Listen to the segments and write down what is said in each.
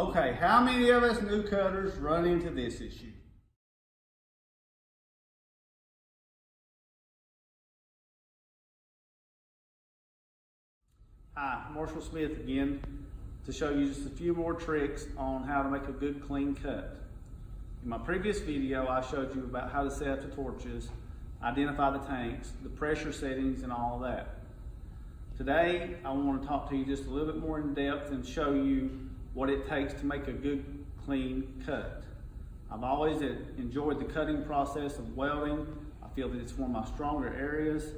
Okay, how many of us new cutters run into this issue? Hi, Marshall Smith again to show you just a few more tricks on how to make a good clean cut. In my previous video, I showed you about how to set up the torches, identify the tanks, the pressure settings, and all of that. Today, I want to talk to you just a little bit more in depth and show you what it takes to make a good, clean cut. I've always enjoyed the cutting process of welding. I feel that it's one of my stronger areas.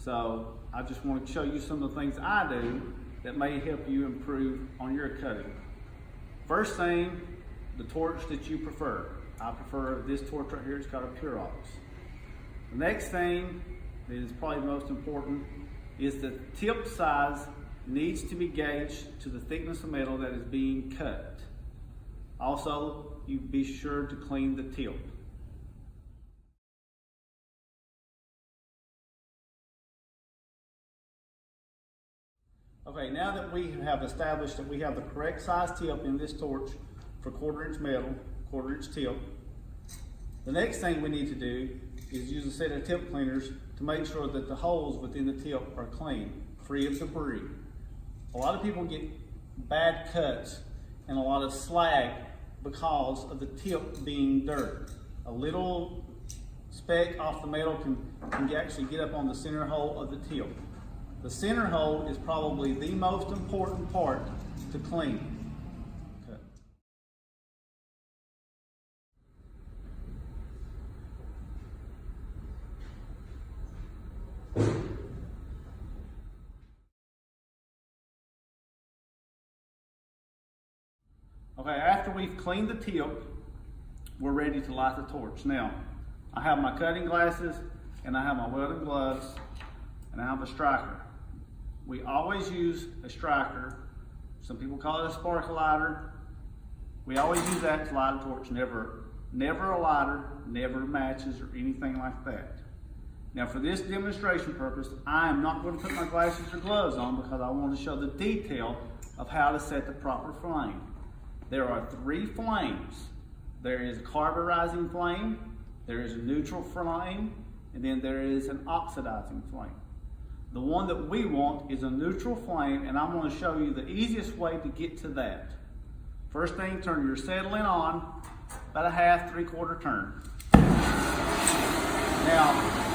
So I just want to show you some of the things I do that may help you improve on your cutting. First thing, the torch that you prefer. I prefer this torch right here. It's got a Pure Ox. The next thing that is probably the most important is the tip size needs to be gauged to the thickness of metal that is being cut. Also, you be sure to clean the tip. Okay, now that we have established that we have the correct size tip in this torch for 1/4" metal, 1/4" tip, the next thing we need to do is use a set of tip cleaners to make sure that the holes within the tip are clean, free of debris. A lot of people get bad cuts and a lot of slag because of the tip being dirt. A little speck off the metal can actually get up on the center hole of the tip. The center hole is probably the most important part to clean. Okay, after we've cleaned the tip, we're ready to light the torch. Now, I have my cutting glasses, and I have my welding gloves, and I have a striker. We always use a striker. Some people call it a spark lighter. We always use that to light a torch. Never a lighter, never matches or anything like that. Now, for this demonstration purpose, I am not going to put my glasses or gloves on because I want to show the detail of how to set the proper flame. There are 3 flames. There is a carburizing flame, there is a neutral flame, and then there is an oxidizing flame. The one that we want is a neutral flame, and I'm going to show you the easiest way to get to that. First thing, turn your settling on, about a 1/2, 3/4 turn. Now,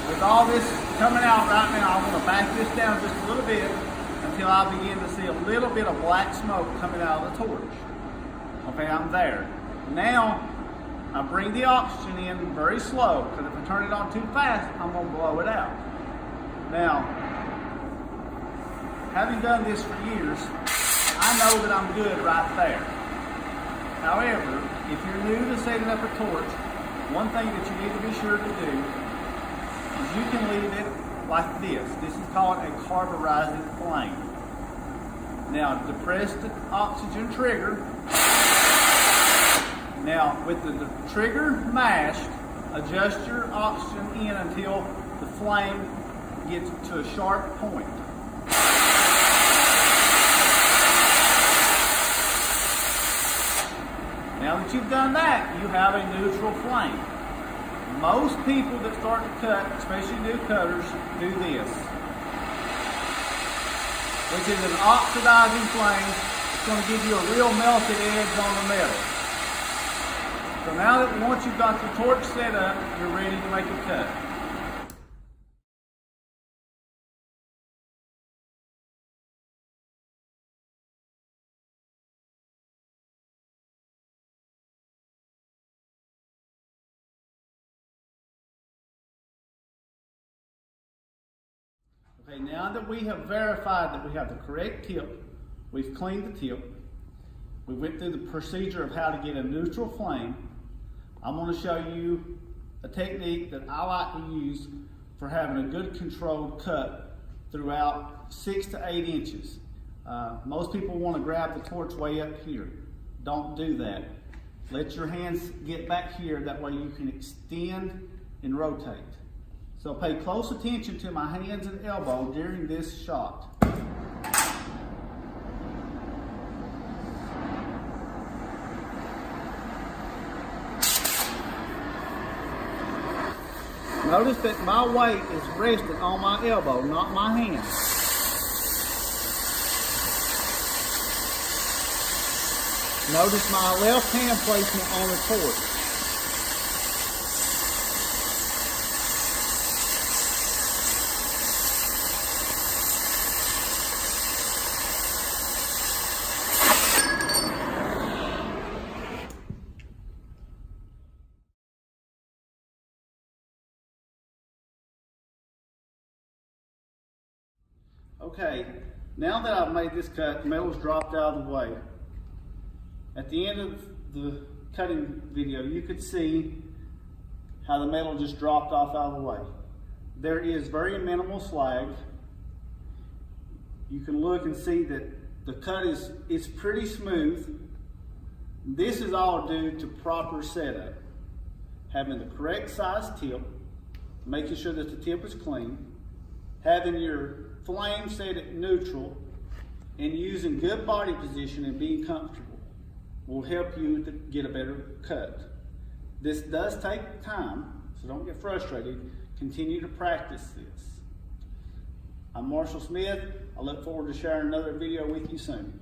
with all this coming out right now, I'm going to back this down just a little bit until I begin to see a little bit of black smoke coming out of the torch. Okay, I'm there. Now, I bring the oxygen in very slow, because if I turn it on too fast, I'm going to blow it out. Now, having done this for years, I know that I'm good right there. However, if you're new to setting up a torch, one thing that you need to be sure to do is you can leave it like this. This is called a carburizing flame. Now, depress the oxygen trigger. Now, with the trigger mashed, adjust your oxygen in until the flame gets to a sharp point. Now that you've done that, you have a neutral flame. Most people that start to cut, especially new cutters, do this, which is an oxidizing flame. It's going to give you a real melted edge on the metal. So now that once you've got the torch set up, you're ready to make a cut. Okay, now that we have verified that we have the correct tip, we've cleaned the tip, we went through the procedure of how to get a neutral flame, I'm going to show you a technique that I like to use for having a good controlled cut throughout 6 to 8 inches. Most people want to grab the torch way up here. Don't do that. Let your hands get back here, that way you can extend and rotate. So pay close attention to my hands and elbow during this shot. Notice that my weight is resting on my elbow, not my hand. Notice my left hand placement on the torch. Okay, now that I've made this cut, the metal's dropped out of the way. At the end of the cutting video, you could see how the metal just dropped off out of the way. There is very minimal slag. You can look and see that the cut is pretty smooth. This is all due to proper setup. Having the correct size tip, making sure that the tip is clean, having your flame set at neutral, and using good body position and being comfortable will help you to get a better cut. This does take time, so don't get frustrated. Continue to practice this. I'm Marshall Smith. I look forward to sharing another video with you soon.